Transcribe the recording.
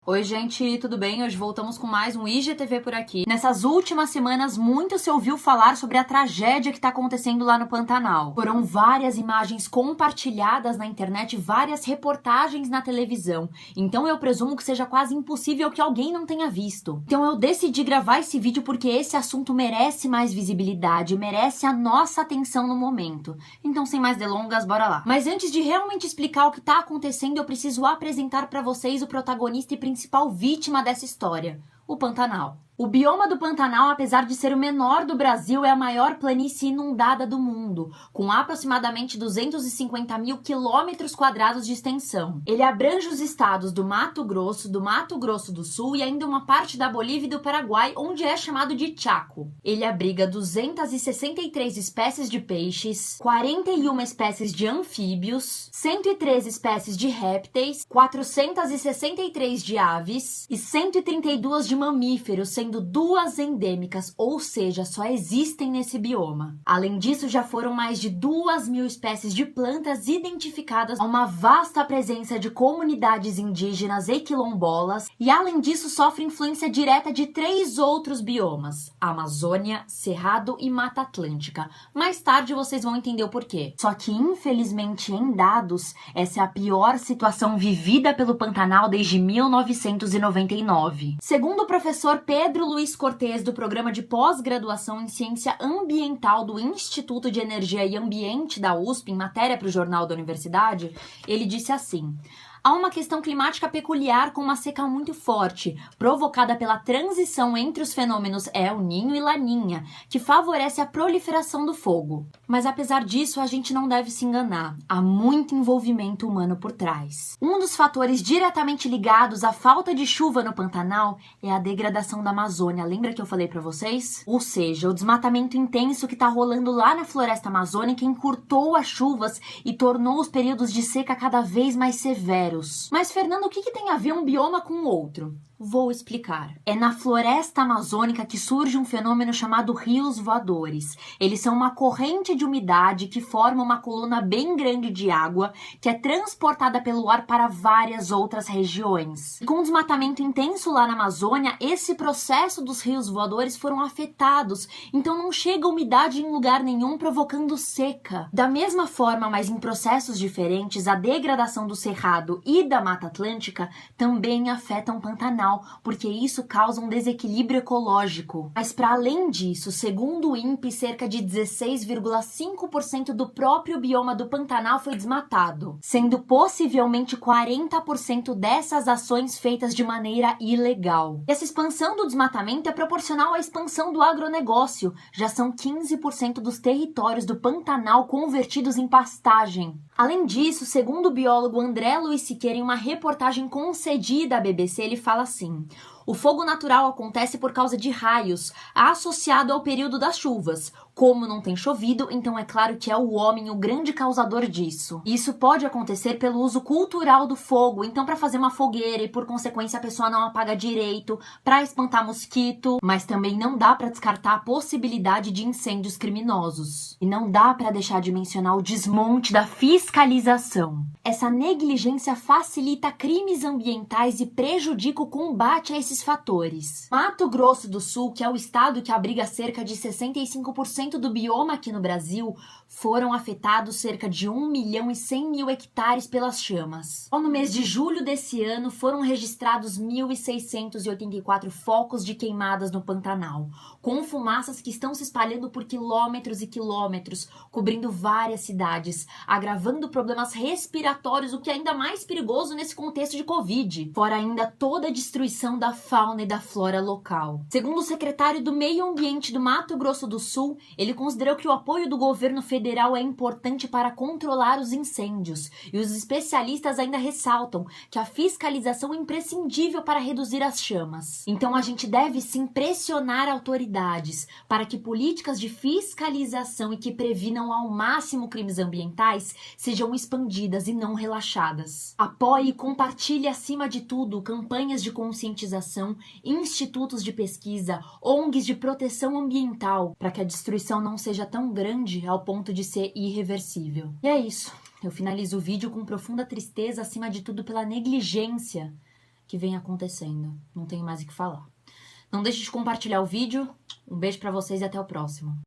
Oi, gente, tudo bem? Hoje voltamos com mais um IGTV por aqui. Nessas últimas semanas, muito se ouviu falar sobre a tragédia que está acontecendo lá no Pantanal. Foram várias imagens compartilhadas na internet, várias reportagens na televisão. Então eu presumo que seja quase impossível que alguém não tenha visto. Então eu decidi gravar esse vídeo porque esse assunto merece mais visibilidade, merece a nossa atenção no momento. Então, sem mais delongas, bora lá. Mas antes de realmente explicar o que está acontecendo, eu preciso apresentar para vocês o protagonista e principal vítima dessa história, o Pantanal. O bioma do Pantanal, apesar de ser o menor do Brasil, é a maior planície inundada do mundo, com aproximadamente 250 mil quilômetros quadrados de extensão. Ele abrange os estados do Mato Grosso do Sul e ainda uma parte da Bolívia e do Paraguai, onde é chamado de Chaco. Ele abriga 263 espécies de peixes, 41 espécies de anfíbios, 103 espécies de répteis, 463 de aves e 132 de mamíferos, sendo 2 endêmicas, ou seja, só existem nesse bioma. Além disso, já foram mais de 2.000 espécies de plantas identificadas, uma vasta presença de comunidades indígenas e quilombolas, e além disso sofre influência direta de 3 outros biomas: Amazônia, Cerrado e Mata Atlântica. Mais tarde vocês vão entender o porquê. Só que, infelizmente, em dados, essa é a pior situação vivida pelo Pantanal desde 1999. Segundo o professor Pedro Luiz Cortes, do programa de pós-graduação em Ciência Ambiental do Instituto de Energia e Ambiente da USP, em matéria para o Jornal da Universidade, ele disse assim: há uma questão climática peculiar com uma seca muito forte, provocada pela transição entre os fenômenos El Niño e Laninha, que favorece a proliferação do fogo. Mas apesar disso, a gente não deve se enganar. Há muito envolvimento humano por trás. Um dos fatores diretamente ligados à falta de chuva no Pantanal é a degradação da Amazônia. Lembra que eu falei para vocês? Ou seja, o desmatamento intenso que está rolando lá na floresta amazônica encurtou as chuvas e tornou os períodos de seca cada vez mais severos. Mas, Fernando, o que tem a ver um bioma com o outro? Vou explicar. É na floresta amazônica que surge um fenômeno chamado rios voadores. Eles são uma corrente de umidade que forma uma coluna bem grande de água que é transportada pelo ar para várias outras regiões. E com o desmatamento intenso lá na Amazônia, esse processo dos rios voadores foram afetados, então não chega umidade em lugar nenhum, provocando seca. Da mesma forma, mas em processos diferentes, a degradação do Cerrado e da Mata Atlântica também afetam o Pantanal, porque isso causa um desequilíbrio ecológico. Mas para além disso, segundo o INPE, cerca de 16,5% do próprio bioma do Pantanal foi desmatado, sendo possivelmente 40% dessas ações feitas de maneira ilegal. Essa expansão do desmatamento é proporcional à expansão do agronegócio. Já são 15% dos territórios do Pantanal convertidos em pastagem. Além disso, segundo o biólogo André Luiz Siqueira, em uma reportagem concedida à BBC, ele fala assim: o fogo natural acontece por causa de raios, associado ao período das chuvas. Como não tem chovido, então é claro que é o homem o grande causador disso. Isso pode acontecer pelo uso cultural do fogo, então para fazer uma fogueira e por consequência a pessoa não apaga direito, para espantar mosquito, mas também não dá para descartar a possibilidade de incêndios criminosos. E não dá para deixar de mencionar o desmonte da fiscalização. Essa negligência facilita crimes ambientais e prejudica o combate a esses fatores. Mato Grosso do Sul, que é o estado que abriga cerca de 65% do bioma aqui no Brasil, foram afetados cerca de 1.100.000 hectares pelas chamas. Só no mês de julho desse ano foram registrados 1.684 focos de queimadas no Pantanal, com fumaças que estão se espalhando por quilômetros e quilômetros, cobrindo várias cidades, agravando problemas respiratórios, o que é ainda mais perigoso nesse contexto de Covid, fora ainda toda a destruição da fauna e da flora local. Segundo o secretário do Meio Ambiente do Mato Grosso do Sul, ele considerou que o apoio do governo federal é importante para controlar os incêndios, e os especialistas ainda ressaltam que a fiscalização é imprescindível para reduzir as chamas. Então a gente deve sim pressionar autoridades para que políticas de fiscalização e que previnam ao máximo crimes ambientais sejam expandidas e não relaxadas. Apoie e compartilhe, acima de tudo, campanhas de conscientização, institutos de pesquisa, ONGs de proteção ambiental, para que a destruição não seja tão grande ao ponto de ser irreversível. E é isso. Eu finalizo o vídeo com profunda tristeza, acima de tudo, pela negligência que vem acontecendo. Não tenho mais o que falar. Não deixe de compartilhar o vídeo. Um beijo pra vocês e até o próximo.